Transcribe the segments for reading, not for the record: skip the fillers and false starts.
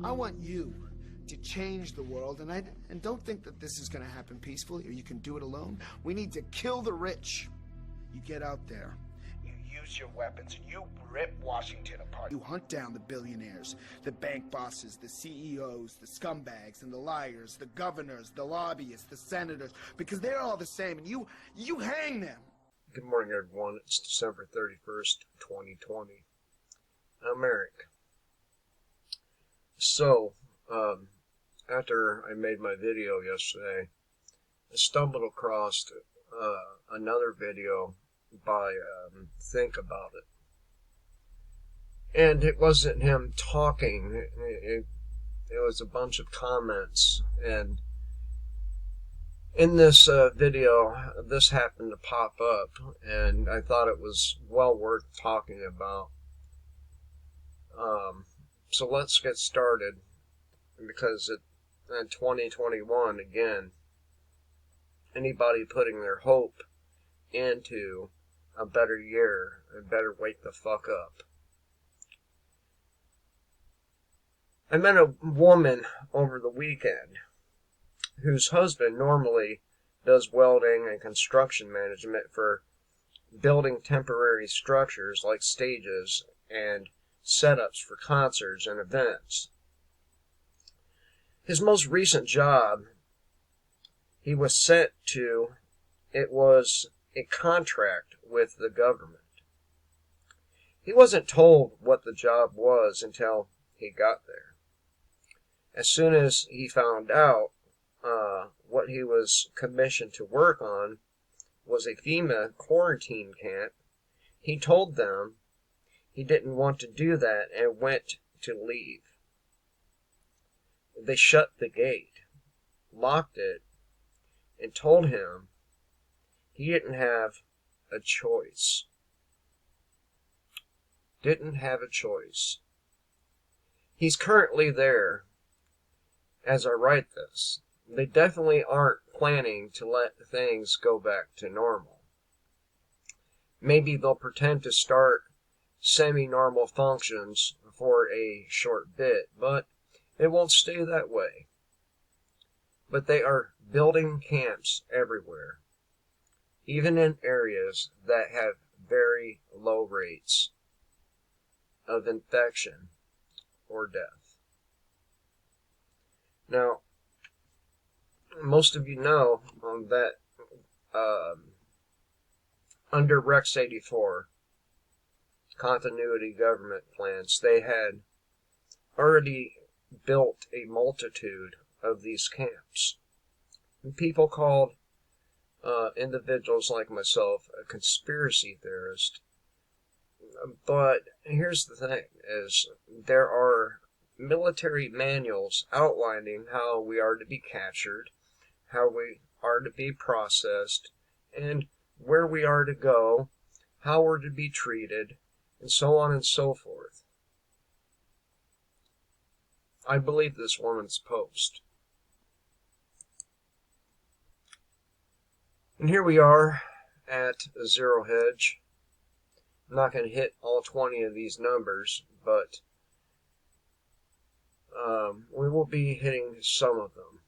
I want you to change the world, and don't think that this is going to happen peacefully or you can do it alone. We need to kill the rich. You get out there, you use your weapons, and you rip Washington apart. You hunt down the billionaires, the bank bosses, the CEOs, the scumbags and the liars, the governors, the lobbyists, the senators, because they're all the same, and you hang them. Good morning, everyone. It's December 31st, 2020. I'm Eric. So, after I made my video yesterday, I stumbled across another video by Think About It. And it wasn't him talking, it was a bunch of comments. And in this video, this happened to pop up, and I thought it was well worth talking about. So let's get started, because in 2021, again, anybody putting their hope into a better year, and better wake the fuck up. I met a woman over the weekend whose husband normally does welding and construction management for building temporary structures like stages and setups for concerts and events. His most recent job he was sent to, it was a contract with the government. He wasn't told what the job was until he got there. As soon as he found out what he was commissioned to work on was a FEMA quarantine camp, he told them he didn't want to do that and went to leave. They shut the gate, locked it, and told him he didn't have a choice. Didn't have a choice. He's currently there as I write this. They definitely aren't planning to let things go back to normal. Maybe they'll pretend to start semi-normal functions for a short bit, but it won't stay that way. But they are building camps everywhere, even in areas that have very low rates of infection or death. Now, most of you know that under Rex 84, continuity government plans, they had already built a multitude of these camps. And people called individuals like myself a conspiracy theorist. But here's the thing, is there are military manuals outlining how we are to be captured, how we are to be processed, and where we are to go, how we're to be treated, and so on and so forth. I believe this woman's post. And here we are at Zero Hedge. I'm not going to hit all 20 of these numbers, but we will be hitting some of them.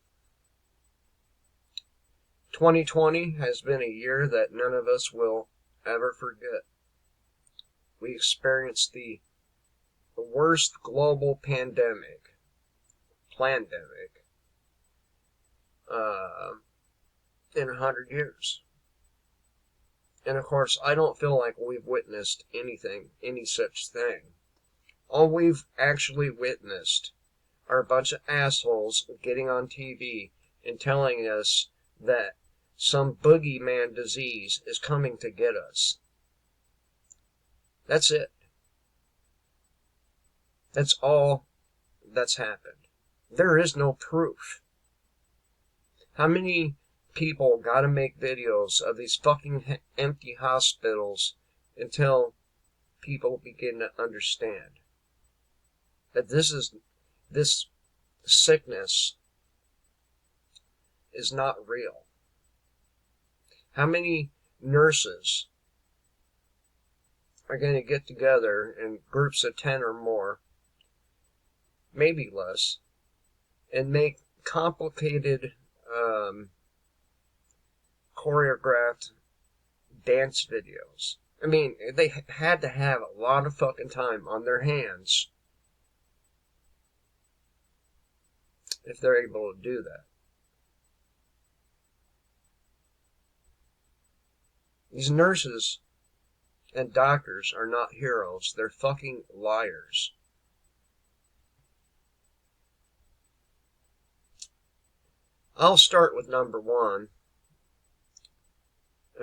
2020 has been a year that none of us will ever forget. We experienced the worst global pandemic in 100 years. And of course, I don't feel like we've witnessed any such thing. All we've actually witnessed are a bunch of assholes getting on TV and telling us that some boogeyman disease is coming to get us. That's it. That's all that's happened. There is no proof. How many people gotta make videos of these fucking empty hospitals until people begin to understand that this sickness is not real? How many nurses are going to get together in groups of 10 or more maybe less, and make complicated, choreographed dance videos. I mean, they had to have a lot of fucking time on their hands if they're able to do that. These nurses and doctors are not heroes. They're fucking liars. I'll start with number one.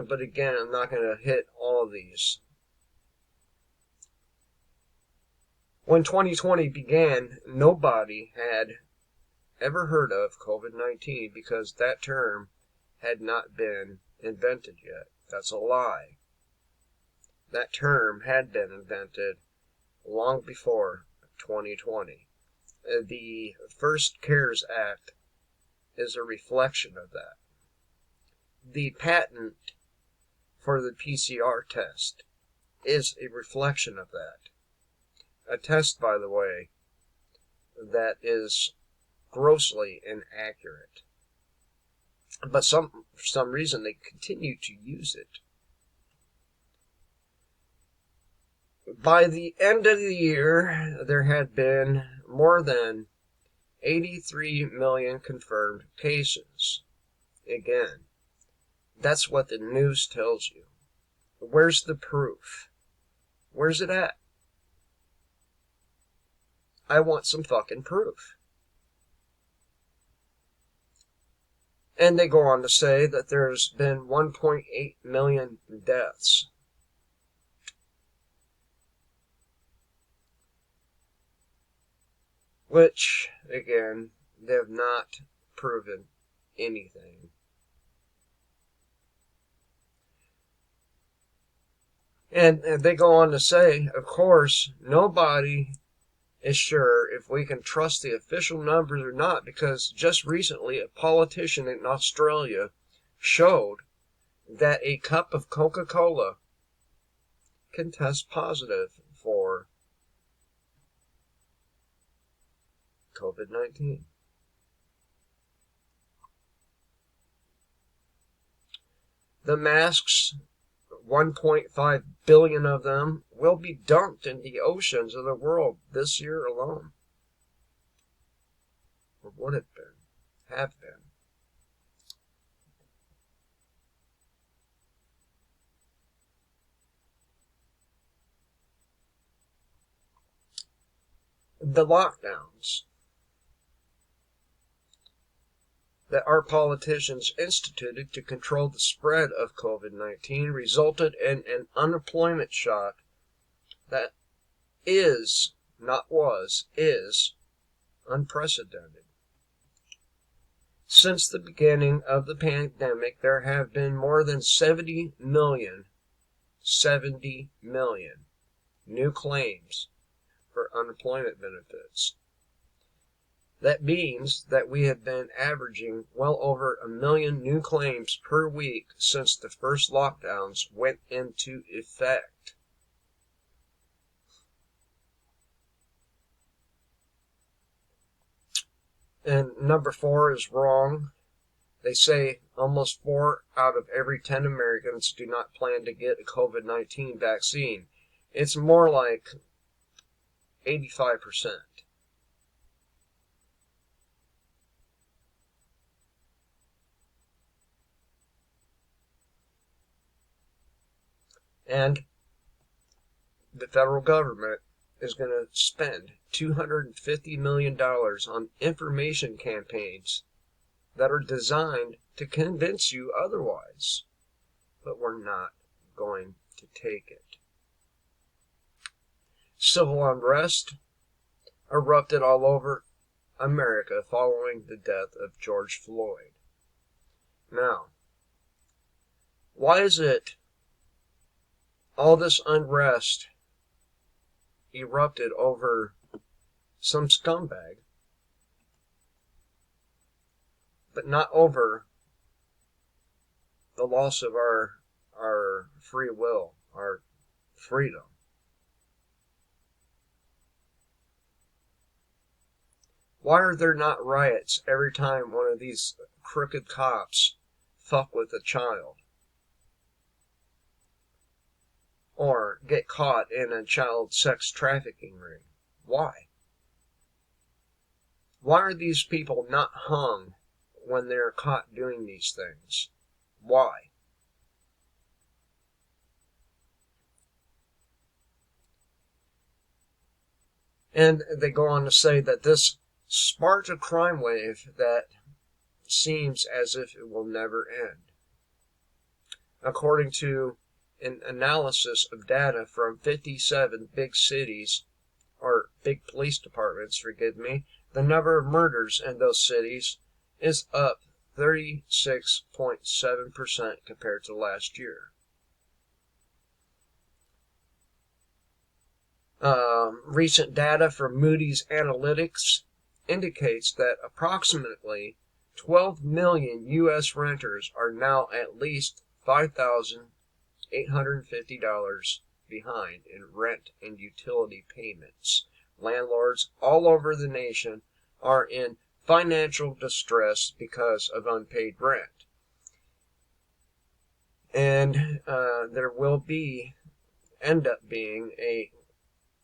But again, I'm not going to hit all of these. When 2020 began, nobody had ever heard of COVID-19 because that term had not been invented yet. That's a lie. That term had been invented long before 2020. The first CARES Act is a reflection of that. The patent for the PCR test is a reflection of that. A test, by the way, that is grossly inaccurate. But for some reason they continue to use it. By the end of the year, there had been more than 83 million confirmed cases. Again, that's what the news tells you. Where's the proof? Where's it at? I want some fucking proof. And they go on to say that there's been 1.8 million deaths. Which, again, they have not proven anything. And they go on to say, of course, nobody is sure if we can trust the official numbers or not, because just recently a politician in Australia showed that a cup of Coca-Cola can test positive for COVID-19. The masks, 1.5 billion of them, will be dumped in the oceans of the world this year alone. Or would have been. The lockdowns that our politicians instituted to control the spread of COVID-19 resulted in an unemployment shock that is unprecedented. Since the beginning of the pandemic, there have been more than 70 million new claims for unemployment benefits. That means that we have been averaging well over 1 million new claims per week since the first lockdowns went into effect. And number 4 is wrong. They say almost 4 out of every 10 Americans do not plan to get a COVID-19 vaccine. It's more like 85%. And the federal government is going to spend $250 million on information campaigns that are designed to convince you otherwise. But we're not going to take it. Civil unrest erupted all over America following the death of George Floyd. Now, why is it all this unrest erupted over some scumbag, but not over the loss of our free will, our freedom? Why are there not riots every time one of these crooked cops fuck with a child? Or get caught in a child sex trafficking ring? Why? Why are these people not hung when they're caught doing these things? Why? And they go on to say that this sparked a crime wave that seems as if it will never end. According to an analysis of data from 57 big cities, or big police departments, forgive me, the number of murders in those cities is up 36.7% compared to last year. Recent data from Moody's Analytics indicates that approximately 12 million U.S. renters are now at least $5,850 behind in rent and utility payments. Landlords all over the nation are in financial distress because of unpaid rent. And there will end up being a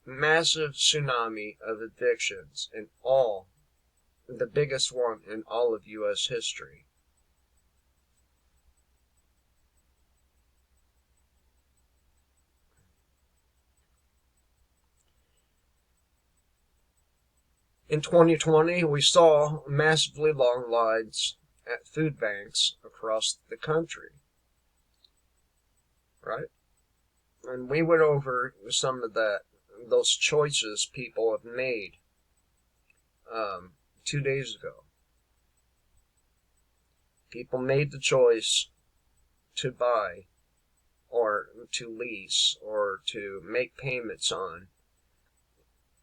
massive tsunami of evictions, and the biggest one in all of U.S. history. In 2020, we saw massively long lines at food banks across the country, right? And we went over some of those choices people have made 2 days ago. People made the choice to buy or to lease or to make payments on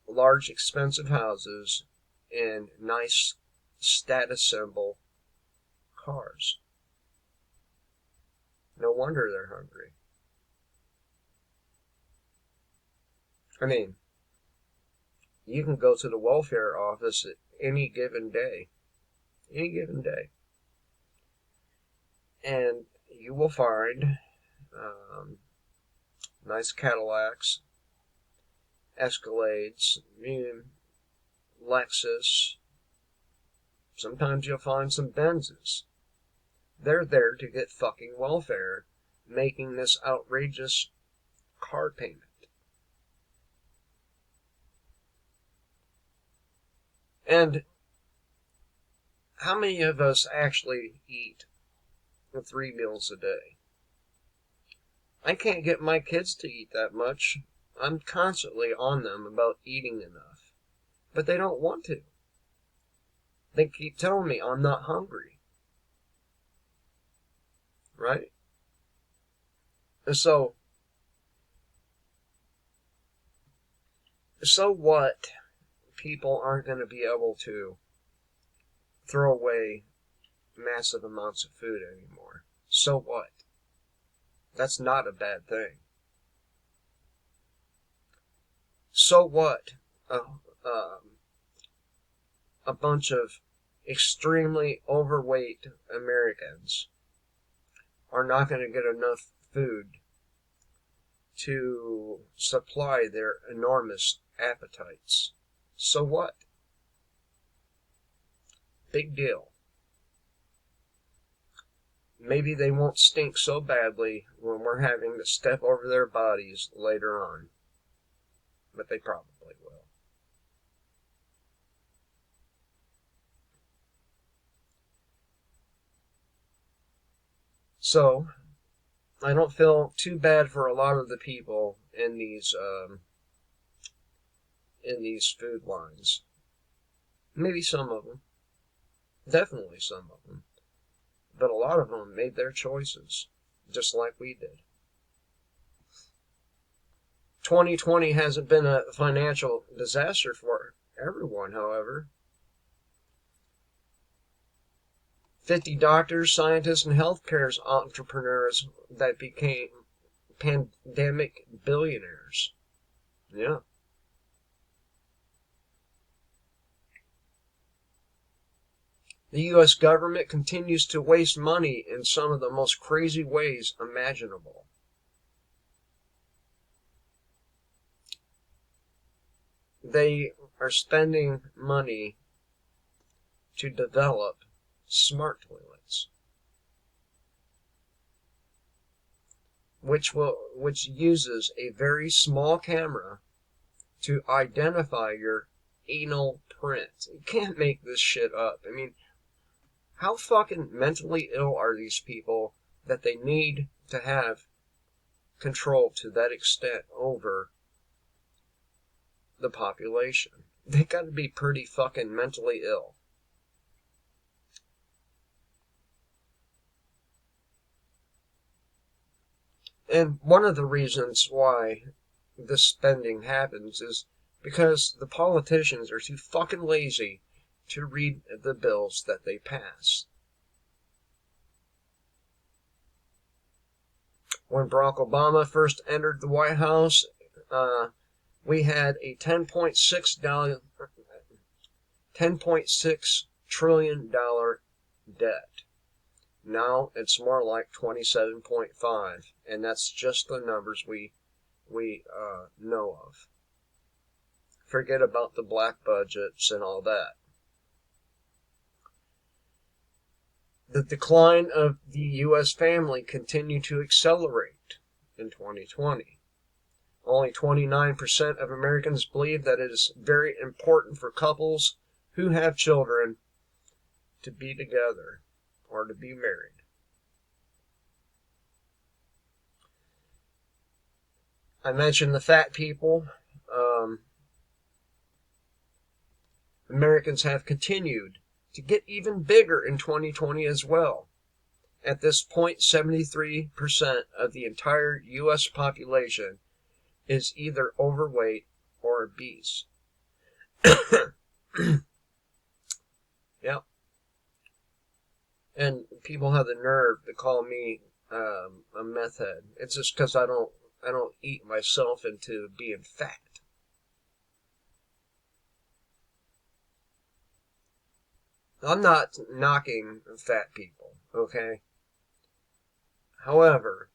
large expensive houses and nice status symbol cars. No wonder they're hungry. I mean, you can go to the welfare office at any given day, and you will find nice Cadillacs, Escalades, Lexus. Sometimes you'll find some Benzes. They're there to get fucking welfare, making this outrageous car payment. And how many of us actually eat 3 meals a day? I can't get my kids to eat that much. I'm constantly on them about eating enough. But they don't want to. They keep telling me I'm not hungry. Right? And so what? People aren't going to be able to throw away massive amounts of food anymore. So what? That's not a bad thing. So what? A bunch of extremely overweight Americans are not going to get enough food to supply their enormous appetites. So what? Big deal. Maybe they won't stink so badly when we're having to step over their bodies later on. But they probably will. So, I don't feel too bad for a lot of the people in these food lines. Maybe some of them. Definitely some of them. But a lot of them made their choices, just like we did. 2020 hasn't been a financial disaster for everyone, however. 50 doctors, scientists, and healthcare entrepreneurs that became pandemic billionaires. Yeah. The U.S. government continues to waste money in some of the most crazy ways imaginable. They are spending money to develop smart toilets, which uses a very small camera to identify your anal print. You can't make this shit up. I mean, how fucking mentally ill are these people that they need to have control to that extent over the population? They gotta be pretty fucking mentally ill. And one of the reasons why this spending happens is because the politicians are too fucking lazy to read the bills that they pass. When Barack Obama first entered the White House, we had a $10.6 trillion debt. Now it's more like 27.5, and that's just the numbers we know of. Forget about the black budgets and all that. The decline of the U.S. family continued to accelerate in 2020. Only 29% of Americans believe that it is very important for couples who have children to be together or to be married. I mentioned the fat people. Americans have continued to get even bigger in 2020 as well. At this point, 73% of the entire U.S. population is either overweight or obese. Yep. And people have the nerve to call me a meth head. It's just because I don't eat myself into being fat. I'm not knocking fat people, okay? However,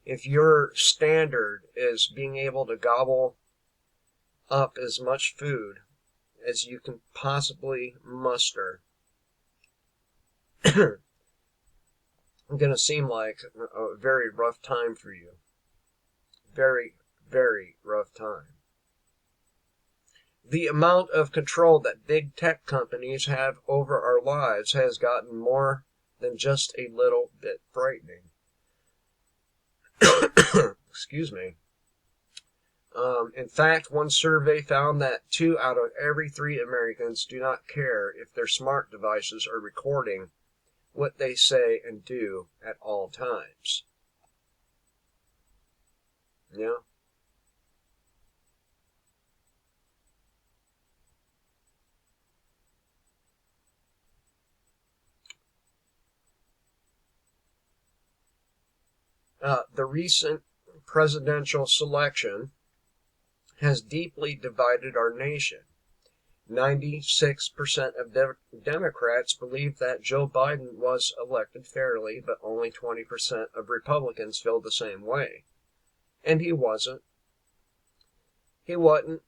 if your standard is being able to gobble up as much food as you can possibly muster, it's going to seem like a very rough time for you. Very, very rough time. The amount of control that big tech companies have over our lives has gotten more than just a little bit frightening. Excuse me. In fact, one survey found that 2 out of every 3 Americans do not care if their smart devices are recording what they say and do at all times. Yeah. The recent presidential selection has deeply divided our nation. 96% of Democrats believe that Joe Biden was elected fairly, but only 20% of Republicans feel the same way. And he wasn't. He wasn't.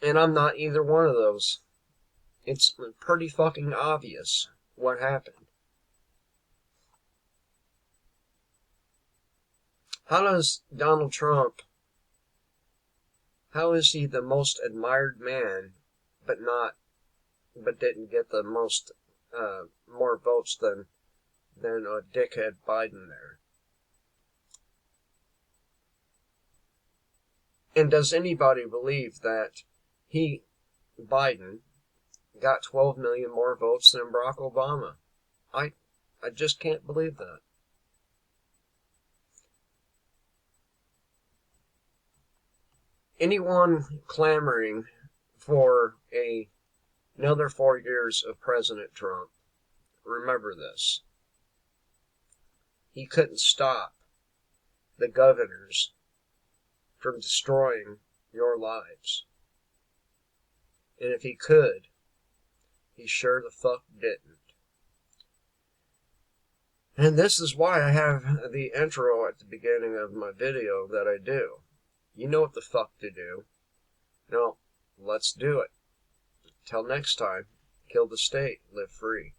And I'm not either one of those. It's pretty fucking obvious what happened. How does Donald Trump, how is he the most admired man, but didn't get the most, more votes than a dickhead Biden there? And does anybody believe that Biden, got 12 million more votes than Barack Obama? I just can't believe that. Anyone clamoring for another 4 years of President Trump, remember this. He couldn't stop the governors from destroying your lives. And if he could, He sure the fuck didn't. And this is why I have the intro at the beginning of my video that I do. You know what the fuck to do. Now, let's do it. Till next time, kill the state, live free.